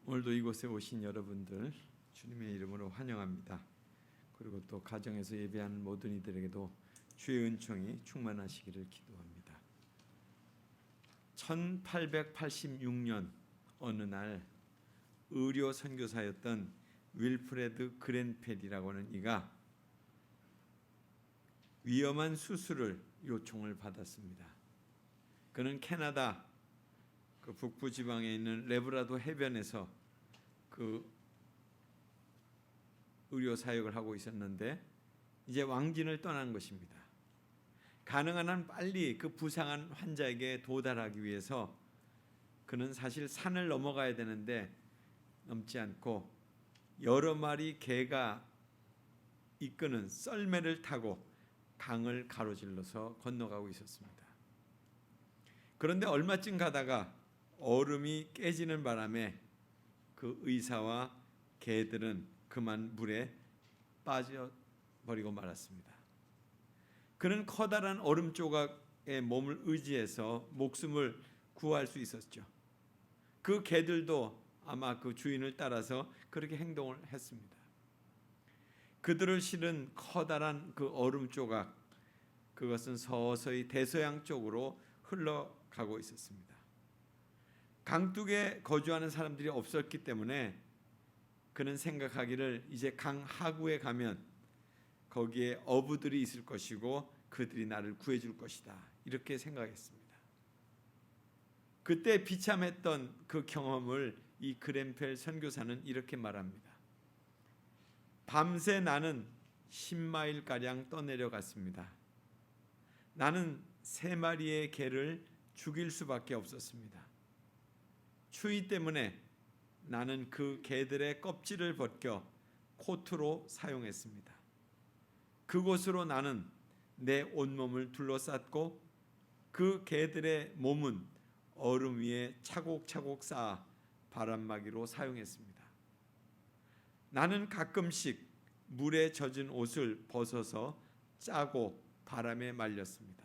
오늘도 이곳에 오신 여러분들 주님의 이름으로 환영합니다. 그리고 또 가정에서 예배하는 모든 이들에게도 주의 은총이 충만하시기를 기도합니다. 1886년 어느 날 의료 선교사였던 윌프레드 그랜펠이라고 하는 이가 위험한 수술을 요청을 받았습니다. 그는 캐나다 그 북부 지방에 있는 레브라도 해변에서 그 의료 사역을 하고 있었는데 이제 왕진을 떠난 것입니다. 가능한 한 빨리 그 부상한 환자에게 도달하기 위해서 그는 사실 산을 넘어가야 되는데 넘지 않고 여러 마리 개가 이끄는 썰매를 타고 강을 가로질러서 건너가고 있었습니다. 그런데 얼마쯤 가다가 얼음이 깨지는 바람에 그 의사와 개들은 그만 물에 빠져버리고 말았습니다. 그는 커다란 얼음 조각에 몸을 의지해서 목숨을 구할 수 있었죠. 그 개들도 아마 그 주인을 따라서 그렇게 행동을 했습니다. 그들을 실은 커다란 그 얼음 조각, 그것은 서서히 대서양 쪽으로 흘러가고 있었습니다. 강둑에 거주하는 사람들이 없었기 때문에 그는 생각하기를 이제 강 하구에 가면 거기에 어부들이 있을 것이고 그들이 나를 구해줄 것이다, 이렇게 생각했습니다. 그때 비참했던 그 경험을 이 그랜펠 선교사는 이렇게 말합니다. 밤새 나는 10마일가량 떠내려갔습니다. 나는 3마리의 개를 죽일 수밖에 없었습니다. 추위 때문에 나는 그 개들의 껍질을 벗겨 코트로 사용했습니다. 그곳으로 나는 내 온몸을 둘러쌌고 그 개들의 몸은 얼음 위에 차곡차곡 쌓아 바람막이로 사용했습니다. 나는 가끔씩 물에 젖은 옷을 벗어서 짜고 바람에 말렸습니다.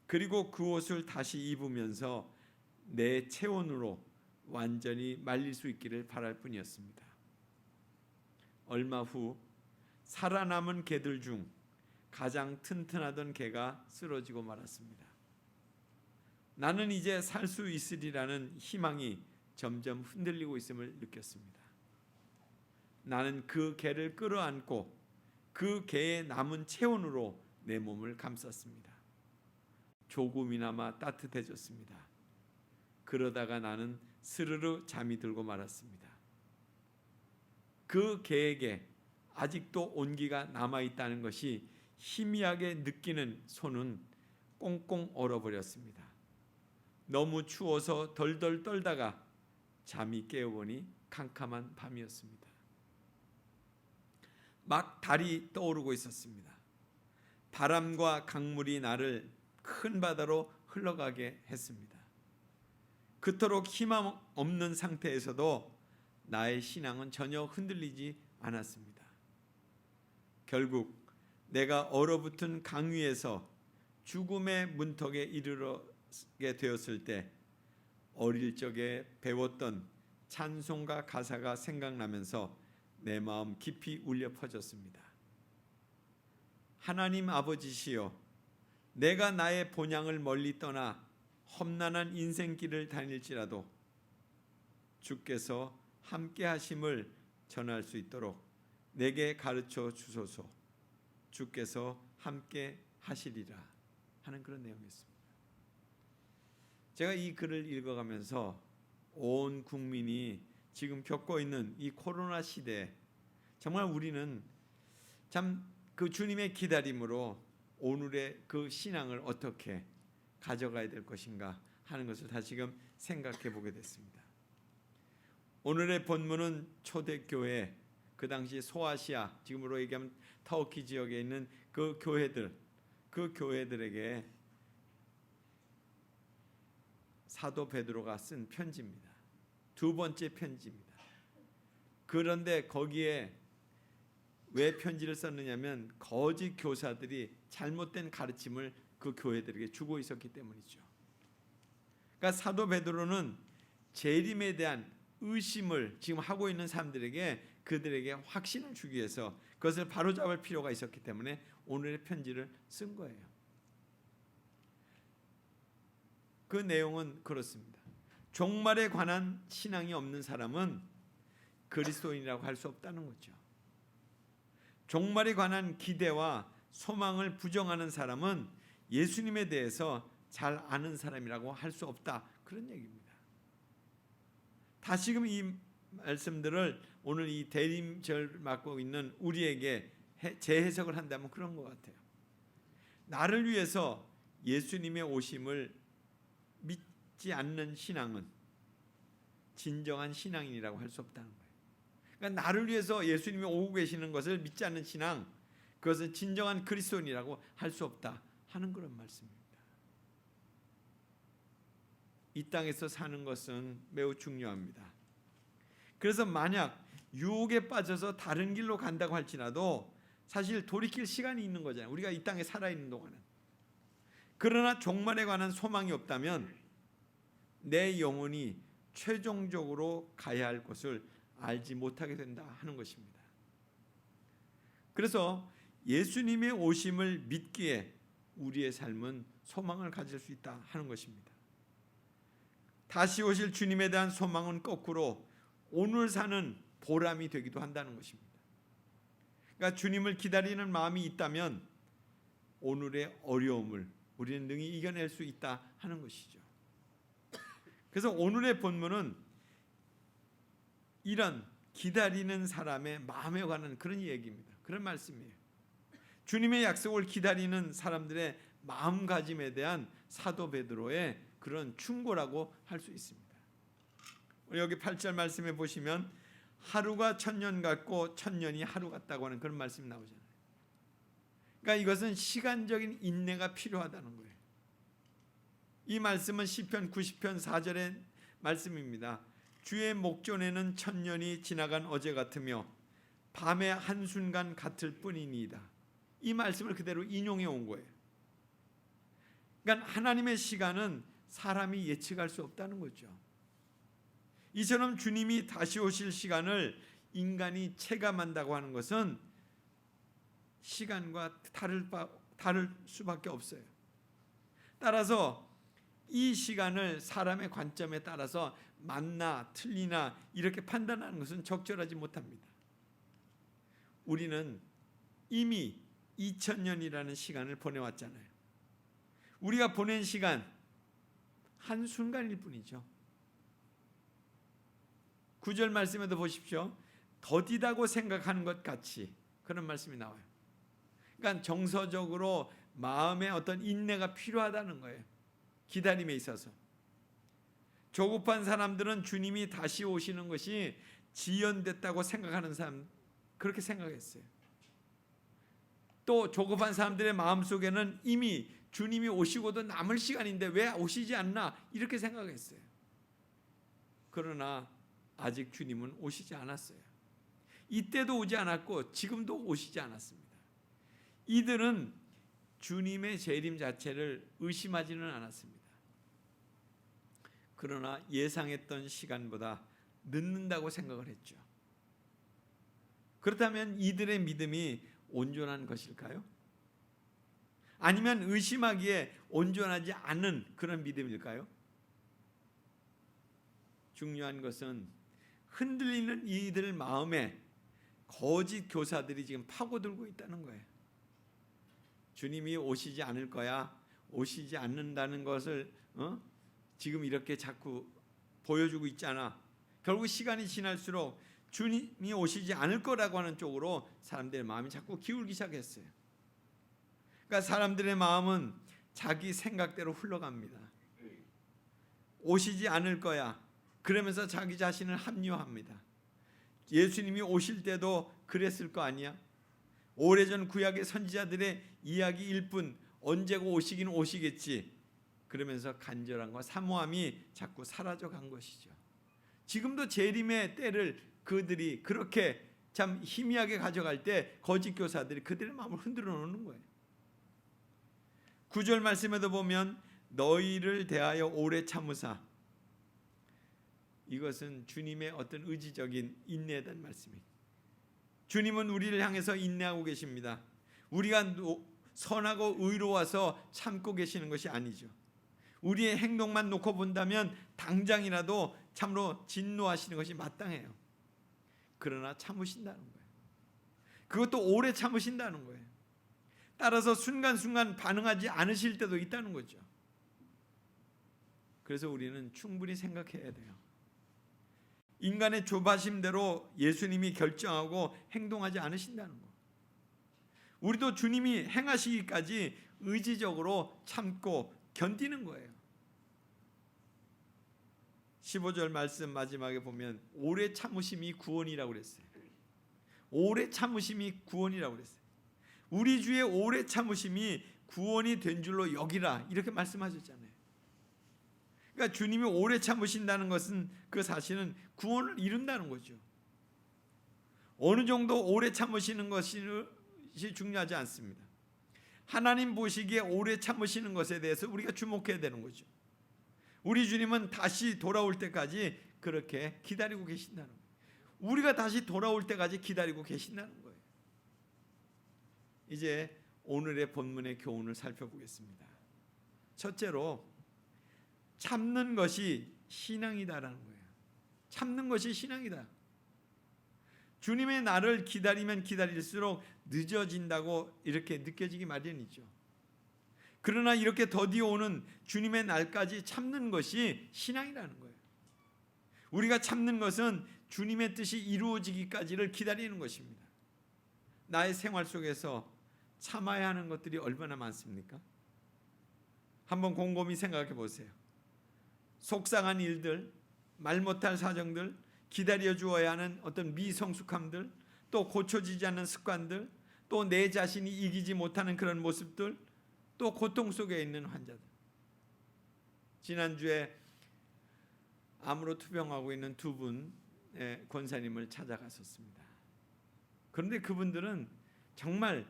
그리고 그 옷을 다시 입으면서 내 체온으로 완전히 말릴 수 있기를 바랄 뿐이었습니다. 얼마 후 살아남은 개들 중 가장 튼튼하던 개가 쓰러지고 말았습니다. 나는 이제 살 수 있으리라는 희망이 점점 흔들리고 있음을 느꼈습니다. 나는 그 개를 끌어안고 그 개의 남은 체온으로 내 몸을 감쌌습니다. 조금이나마 따뜻해졌습니다. 그러다가 나는 스르르 잠이 들고 말았습니다. 그 개에게 아직도 온기가 남아있다는 것이 희미하게 느끼는 손은 꽁꽁 얼어버렸습니다. 너무 추워서 덜덜 떨다가 잠이 깨어보니 캄캄한 밤이었습니다. 막 달이 떠오르고 있었습니다. 바람과 강물이 나를 큰 바다로 흘러가게 했습니다. 그토록 희망 없는 상태에서도 나의 신앙은 전혀 흔들리지 않았습니다. 결국 내가 얼어붙은 강 위에서 죽음의 문턱에 이르게 되었을 때 어릴 적에 배웠던 찬송가 가사가 생각나면서 내 마음 깊이 울려 퍼졌습니다. 하나님 아버지시여, 내가 나의 본향을 멀리 떠나 험난한 인생길을 다닐지라도 주께서 함께 하심을 전할 수 있도록 내게 가르쳐 주소서. 주께서 함께 하시리라 하는 그런 내용이었습니다. 제가 이 글을 읽어가면서 온 국민이 지금 겪고 있는 이 코로나 시대에 정말 우리는 참 그 주님의 기다림으로 오늘의 그 신앙을 어떻게 가져가야 될 것인가 하는 것을 다시금 생각해 보게 됐습니다. 오늘의 본문은 초대교회, 그 당시 소아시아, 지금으로 얘기하면 터키 지역에 있는 그 교회들, 그 교회들에게 사도 베드로가 쓴 편지입니다. 2번째 편지입니다. 그런데 거기에 왜 편지를 썼느냐면 거짓 교사들이 잘못된 가르침을 그 교회들에게 주고 있었기 때문이죠. 그러니까 사도 베드로는 재림에 대한 의심을 지금 하고 있는 사람들에게 그들에게 확신을 주기 위해서 그것을 바로잡을 필요가 있었기 때문에 오늘의 편지를 쓴 거예요. 그 내용은 그렇습니다. 종말에 관한 신앙이 없는 사람은 그리스도인이라고 할 수 없다는 거죠. 종말에 관한 기대와 소망을 부정하는 사람은 예수님에 대해서 잘 아는 사람이라고 할 수 없다, 그런 얘기입니다. 다시금 이 말씀들을 오늘 이 대림절 맡고 있는 우리에게 재해석을 한다면 그런 것 같아요. 나를 위해서 예수님의 오심을 믿지 않는 신앙은 진정한 신앙인이라고 할 수 없다는 거예요. 그러니까 나를 위해서 예수님이 오고 계시는 것을 믿지 않는 신앙, 그것은 진정한 그리스도인이라고 할 수 없다 하는 그런 말씀입니다. 이 땅에서 사는 것은 매우 중요합니다. 그래서 만약 유혹에 빠져서 다른 길로 간다고 할지라도 사실 돌이킬 시간이 있는 거잖아요. 우리가 이 땅에 살아있는 동안은. 그러나 종말에 관한 소망이 없다면 내 영혼이 최종적으로 가야 할 곳을 알지 못하게 된다 하는 것입니다. 그래서 예수님의 오심을 믿기에 우리의 삶은 소망을 가질 수 있다 하는 것입니다. 다시 오실 주님에 대한 소망은 거꾸로 오늘 사는 보람이 되기도 한다는 것입니다. 그러니까 주님을 기다리는 마음이 있다면 오늘의 어려움을 우리는 능히 이겨낼 수 있다 하는 것이죠. 그래서 오늘의 본문은 이런 기다리는 사람의 마음에 관한 그런 얘기입니다. 그런 말씀이에요. 주님의 약속을 기다리는 사람들의 마음가짐에 대한 사도 베드로의 그런 충고라고 할 수 있습니다. 여기 8절 말씀에 보시면 하루가 천년 같고 천년이 하루 같다고 하는 그런 말씀이 나오잖아요. 그러니까 이것은 시간적인 인내가 필요하다는 거예요. 이 말씀은 시편 90편 4절의 말씀입니다. 주의 목전에는 천년이 지나간 어제 같으며 밤의 한순간 같을 뿐이니이다. 이 말씀을 그대로 인용해 온 거예요. 그러니까 하나님의 시간은 사람이 예측할 수 없다는 거죠. 이처럼 주님이 다시 오실 시간을 인간이 체감한다고 하는 것은 시간과 다를 수밖에 없어요. 따라서 이 시간을 사람의 관점에 따라서 맞나 틀리나 이렇게 판단하는 것은 적절하지 못합니다. 우리는 이미 2000년이라는 시간을 보내왔잖아요. 우리가 보낸 시간 한순간일 뿐이죠. 9절 말씀에도 보십시오. 더디다고 생각하는 것 같이 그런 말씀이 나와요. 그러니까 정서적으로 마음의 어떤 인내가 필요하다는 거예요. 기다림에 있어서. 조급한 사람들은 주님이 다시 오시는 것이 지연됐다고 생각하는 사람, 그렇게 생각했어요. 또 조급한 사람들의 마음속에는 이미 주님이 오시고도 남을 시간인데 왜 오시지 않나 이렇게 생각했어요. 그러나 아직 주님은 오시지 않았어요. 이때도 오지 않았고 지금도 오시지 않았습니다. 이들은 주님의 재림 자체를 의심하지는 않았습니다. 그러나 예상했던 시간보다 늦는다고 생각을 했죠. 그렇다면 이들의 믿음이 온전한 것일까요? 아니면 의심하기에 온전하지 않은 그런 믿음일까요? 중요한 것은 흔들리는 이들 마음에 거짓 교사들이 지금 파고들고 있다는 거예요. 주님이 오시지 않을 거야, 오시지 않는다는 것을 지금 이렇게 자꾸 보여주고 있잖아. 결국 시간이 지날수록 주님이 오시지 않을 거라고 하는 쪽으로 사람들의 마음이 자꾸 기울기 시작했어요. 그러니까 사람들의 마음은 자기 생각대로 흘러갑니다. 오시지 않을 거야. 그러면서 자기 자신을 합리화합니다. 예수님이 오실 때도 그랬을 거 아니야? 오래전 구약의 선지자들의 이야기일 뿐 언제고 오시긴 오시겠지. 그러면서 간절함과 사모함이 자꾸 사라져간 것이죠. 지금도 재림의 때를 그들이 그렇게 참 희미하게 가져갈 때 거짓 교사들이 그들의 마음을 흔들어 놓는 거예요. 9절 말씀에도 보면 너희를 대하여 오래 참으사 이것은 주님의 어떤 의지적인 인내에 대한 말씀입니다. 주님은 우리를 향해서 인내하고 계십니다. 우리가 선하고 의로워서 참고 계시는 것이 아니죠. 우리의 행동만 놓고 본다면 당장이라도 참으로 진노하시는 것이 마땅해요. 그러나 참으신다는 거예요. 그것도 오래 참으신다는 거예요. 따라서 순간순간 반응하지 않으실 때도 있다는 거죠. 그래서 우리는 충분히 생각해야 돼요. 인간의 조바심대로 예수님이 결정하고 행동하지 않으신다는 거. 우리도 주님이 행하시기까지 의지적으로 참고 견디는 거예요. 15절 말씀 마지막에 보면 오래 참으심이 구원이라고 그랬어요. 오래 참으심이 구원이라고 그랬어요. 우리 주의 오래 참으심이 구원이 된 줄로 여기라 이렇게 말씀하셨잖아요. 그러니까 주님이 오래 참으신다는 것은 그 사실은 구원을 이룬다는 거죠. 어느 정도 오래 참으시는 것이 중요하지 않습니다. 하나님 보시기에 오래 참으시는 것에 대해서 우리가 주목해야 되는 거죠. 우리 주님은 다시 돌아올 때까지 그렇게 기다리고 계신다는 거예요. 우리가 다시 돌아올 때까지 기다리고 계신다는 거예요. 이제 오늘의 본문의 교훈을 살펴보겠습니다. 첫째로 참는 것이 신앙이다라는 거예요. 참는 것이 신앙이다. 주님의 날을 기다리면 기다릴수록 늦어진다고 이렇게 느껴지기 마련이죠. 그러나 이렇게 더디어 오는 주님의 날까지 참는 것이 신앙이라는 거예요. 우리가 참는 것은 주님의 뜻이 이루어지기까지를 기다리는 것입니다. 나의 생활 속에서 참아야 하는 것들이 얼마나 많습니까? 한번 곰곰이 생각해 보세요. 속상한 일들, 말 못할 사정들, 기다려 주어야 하는 어떤 미성숙함들, 또 고쳐지지 않는 습관들, 또 내 자신이 이기지 못하는 그런 모습들, 또 고통 속에 있는 환자들. 지난주에 암으로 투병하고 있는 두 분의 권사님을 찾아갔었습니다. 그런데 그분들은 정말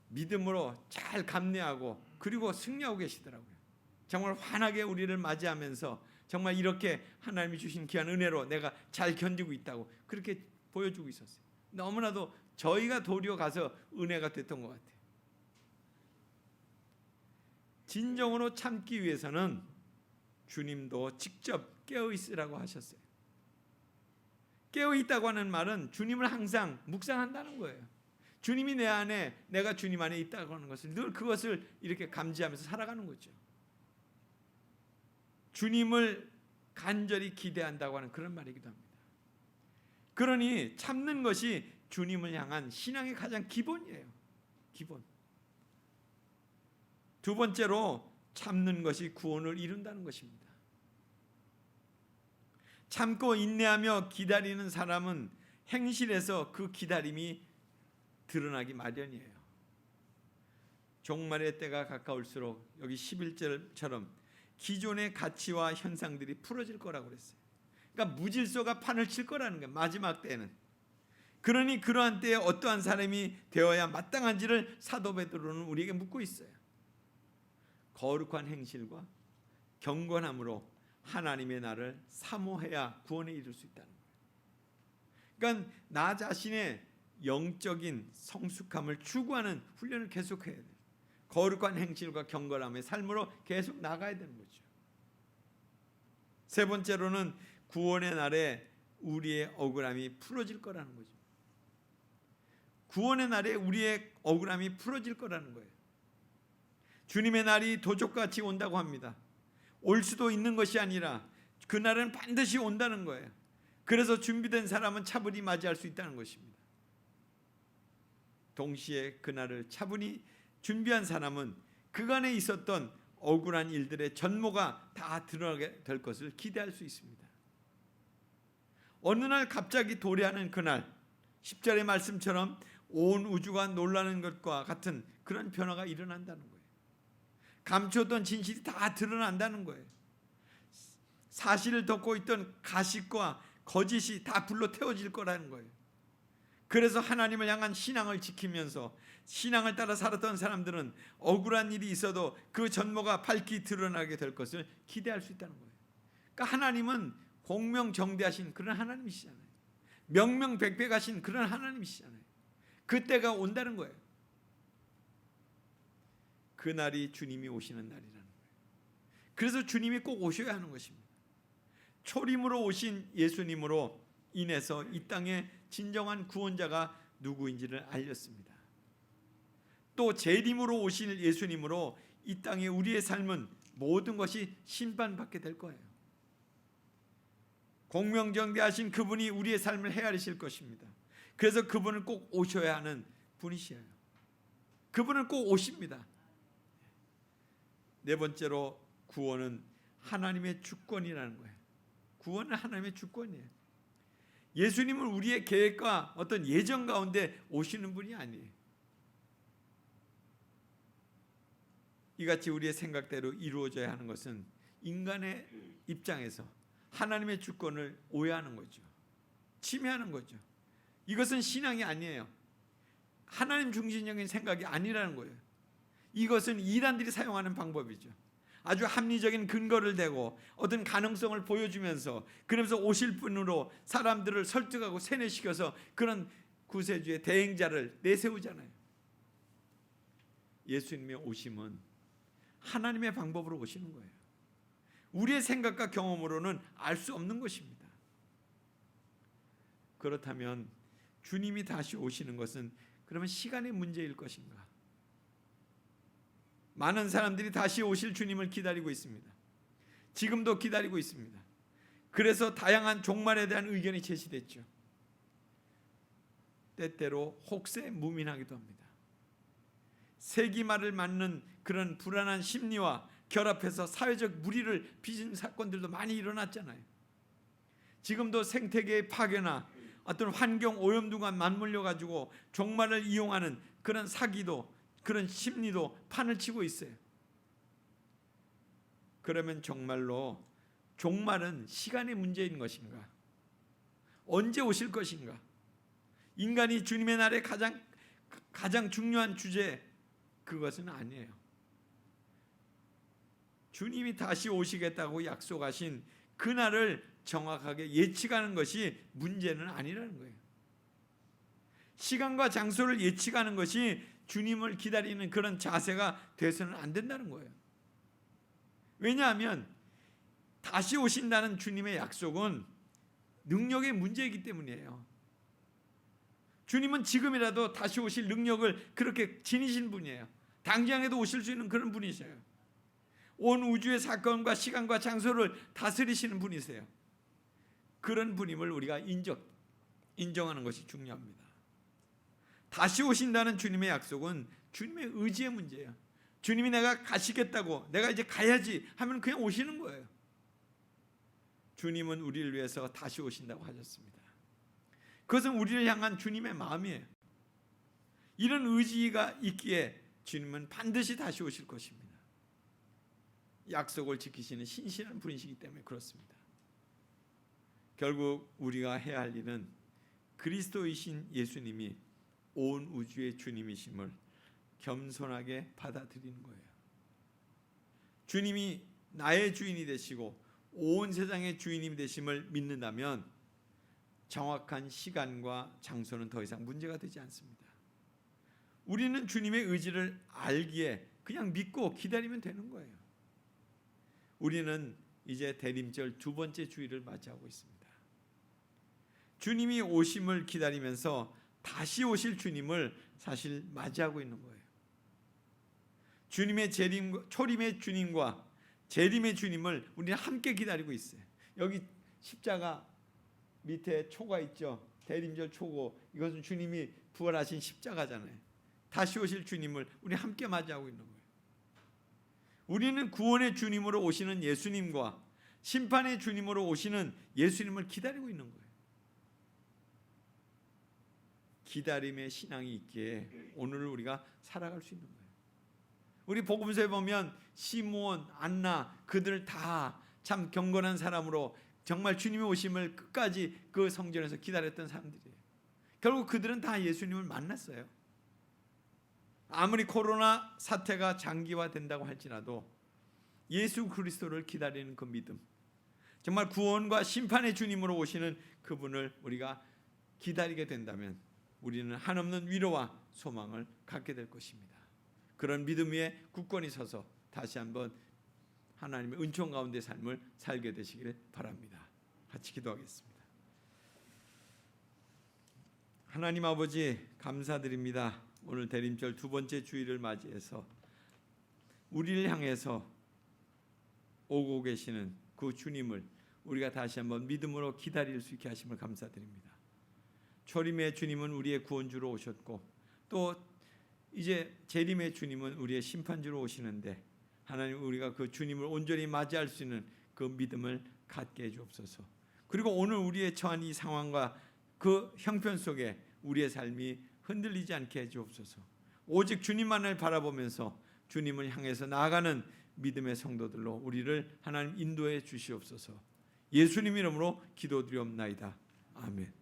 믿음으로 잘 감내하고 그리고 승리하고 계시더라고요. 정말 환하게 우리를 맞이하면서 정말 이렇게 하나님이 주신 귀한 은혜로 내가 잘 견디고 있다고 그렇게 보여주고 있었어요. 너무나도 저희가 도리어 가서 은혜가 됐던 것 같아요. 진정으로 참기 위해서는 주님도 직접 깨어있으라고 하셨어요. 깨어있다고 하는 말은 주님을 항상 묵상한다는 거예요. 주님이 내 안에, 내가 주님 안에 있다고 하는 것을 늘 그것을 이렇게 감지하면서 살아가는 거죠. 주님을 간절히 기대한다고 하는 그런 말이기도 합니다. 그러니 참는 것이 주님을 향한 신앙의 가장 기본이에요. 기본. 두 번째로 참는 것이 구원을 이룬다는 것입니다. 참고 인내하며 기다리는 사람은 행실에서 그 기다림이 드러나기 마련이에요. 종말의 때가 가까울수록 여기 11절처럼 기존의 가치와 현상들이 풀어질 거라고 그랬어요. 그러니까 무질서가 판을 칠 거라는 거예요. 마지막 때는. 그러니 그러한 때에 어떠한 사람이 되어야 마땅한지를 사도 베드로는 우리에게 묻고 있어요. 거룩한 행실과 경건함으로 하나님의 날을 사모해야 구원에 이를 수 있다는 거예요. 그러니까 나 자신의 영적인 성숙함을 추구하는 훈련을 계속해야 돼요. 거룩한 행실과 경건함의 삶으로 계속 나가야 되는 거죠. 세 번째로는 구원의 날에 우리의 억울함이 풀어질 거라는 거죠. 구원의 날에 우리의 억울함이 풀어질 거라는 거예요. 주님의 날이 도적같이 온다고 합니다. 올 수도 있는 것이 아니라 그날은 반드시 온다는 거예요. 그래서 준비된 사람은 차분히 맞이할 수 있다는 것입니다. 동시에 그날을 차분히 준비한 사람은 그간에 있었던 억울한 일들의 전모가 다 드러나게 될 것을 기대할 수 있습니다. 어느 날 갑자기 도래하는 그날, 10절의 말씀처럼 온 우주가 놀라는 것과 같은 그런 변화가 일어난다는 거예요. 감추었던 진실이 다 드러난다는 거예요. 사실을 덮고 있던 가식과 거짓이 다 불로 태워질 거라는 거예요. 그래서 하나님을 향한 신앙을 지키면서 신앙을 따라 살았던 사람들은 억울한 일이 있어도 그 전모가 밝히 드러나게 될 것을 기대할 수 있다는 거예요. 그러니까 하나님은 공명정대하신 그런 하나님이시잖아요. 명명백백하신 그런 하나님이시잖아요. 그때가 온다는 거예요. 그날이 주님이 오시는 날이라는 거예요. 그래서 주님이 꼭 오셔야 하는 것입니다. 초림으로 오신 예수님으로 인해서 이 땅에 진정한 구원자가 누구인지를 알렸습니다. 또 재림으로 오실 예수님으로 이 땅에 우리의 삶은 모든 것이 심판받게 될 거예요. 공명정대하신 그분이 우리의 삶을 헤아리실 것입니다. 그래서 그분은 꼭 오셔야 하는 분이시에요. 그분은 꼭 오십니다. 네 번째로 구원은 하나님의 주권이라는 거예요. 구원은 하나님의 주권이에요. 예수님은 우리의 계획과 어떤 예정 가운데 오시는 분이 아니에요. 이같이 우리의 생각대로 이루어져야 하는 것은 인간의 입장에서 하나님의 주권을 오해하는 거죠. 침해하는 거죠. 이것은 신앙이 아니에요. 하나님 중심적인 생각이 아니라는 거예요. 이것은 이단들이 사용하는 방법이죠. 아주 합리적인 근거를 대고 어떤 가능성을 보여주면서 그러면서 오실 분으로 사람들을 설득하고 세뇌시켜서 그런 구세주의 대행자를 내세우잖아요. 예수님의 오심은 하나님의 방법으로 오시는 거예요. 우리의 생각과 경험으로는 알 수 없는 것입니다. 그렇다면 주님이 다시 오시는 것은 그러면 시간의 문제일 것인가? 많은 사람들이 다시 오실 주님을 기다리고 있습니다. 지금도 기다리고 있습니다. 그래서 다양한 종말에 대한 의견이 제시됐죠. 때때로 혹세무민하기도 합니다. 세기말을 맞는 그런 불안한 심리와 결합해서 사회적 무리를 빚은 사건들도 많이 일어났잖아요. 지금도 생태계의 파괴나 어떤 환경 오염도가 맞물려 가지고 종말을 이용하는 그런 사기도 그런 심리도 판을 치고 있어요. 그러면 정말로 종말은 시간의 문제인 것인가? 언제 오실 것인가? 인간이 주님의 날에 가장 중요한 주제 그것은 아니에요. 주님이 다시 오시겠다고 약속하신 그날을 정확하게 예측하는 것이 문제는 아니라는 거예요. 시간과 장소를 예측하는 것이 주님을 기다리는 그런 자세가 돼서는 안 된다는 거예요. 왜냐하면 다시 오신다는 주님의 약속은 능력의 문제이기 때문이에요. 주님은 지금이라도 다시 오실 능력을 그렇게 지니신 분이에요. 당장에도 오실 수 있는 그런 분이세요. 온 우주의 사건과 시간과 장소를 다스리시는 분이세요. 그런 분임을 우리가 인정하는 것이 중요합니다. 다시 오신다는 주님의 약속은 주님의 의지의 문제예요. 주님이 내가 가시겠다고 내가 이제 가야지 하면 그냥 오시는 거예요. 주님은 우리를 위해서 다시 오신다고 하셨습니다. 그것은 우리를 향한 주님의 마음이에요. 이런 의지가 있기에 주님은 반드시 다시 오실 것입니다. 약속을 지키시는 신실한 분이시기 때문에 그렇습니다. 결국 우리가 해야 할 일은 그리스도이신 예수님이 온 우주의 주님이심을 겸손하게 받아들이는 거예요. 주님이 나의 주인이 되시고 온 세상의 주인이 되심을 믿는다면 정확한 시간과 장소는 더 이상 문제가 되지 않습니다. 우리는 주님의 의지를 알기에 그냥 믿고 기다리면 되는 거예요. 우리는 이제 대림절 두 번째 주일을 맞이하고 있습니다. 주님이 오심을 기다리면서 다시 오실 주님을 사실 맞이하고 있는 거예요. 주님의 초림의 주님과 재림의 주님을 우리는 함께 기다리고 있어요. 여기 십자가 밑에 초가 있죠. 대림절 초고, 이것은 주님이 부활하신 십자가잖아요. 다시 오실 주님을 우리 함께 맞이하고 있는 거예요. 우리는 구원의 주님으로 오시는 예수님과 심판의 주님으로 오시는 예수님을 기다리고 있는 거예요. 기다림의 신앙이 있기에 오늘 우리가 살아갈 수 있는 거예요. 우리 복음서에 보면 시므온, 안나 그들 다 참 경건한 사람으로 정말 주님의 오심을 끝까지 그 성전에서 기다렸던 사람들이에요. 결국 그들은 다 예수님을 만났어요. 아무리 코로나 사태가 장기화된다고 할지라도 예수 그리스도를 기다리는 그 믿음, 정말 구원과 심판의 주님으로 오시는 그분을 우리가 기다리게 된다면 우리는 한없는 위로와 소망을 갖게 될 것입니다. 그런 믿음 위에 굳건히 서서 다시 한번 하나님의 은총 가운데 삶을 살게 되시길 바랍니다. 같이 기도하겠습니다. 하나님 아버지 감사드립니다. 오늘 대림절 두 번째 주일을 맞이해서 우리를 향해서 오고 계시는 그 주님을 우리가 다시 한번 믿음으로 기다릴 수 있게 하심을 감사드립니다. 초림의 주님은 우리의 구원주로 오셨고 또 이제 재림의 주님은 우리의 심판주로 오시는데 하나님 우리가 그 주님을 온전히 맞이할 수 있는 그 믿음을 갖게 해주옵소서. 그리고 오늘 우리의 처한 이 상황과 그 형편 속에 우리의 삶이 흔들리지 않게 해주옵소서. 오직 주님만을 바라보면서 주님을 향해서 나아가는 믿음의 성도들로 우리를 하나님 인도해 주시옵소서. 예수님 이름으로 기도드리옵나이다. 아멘.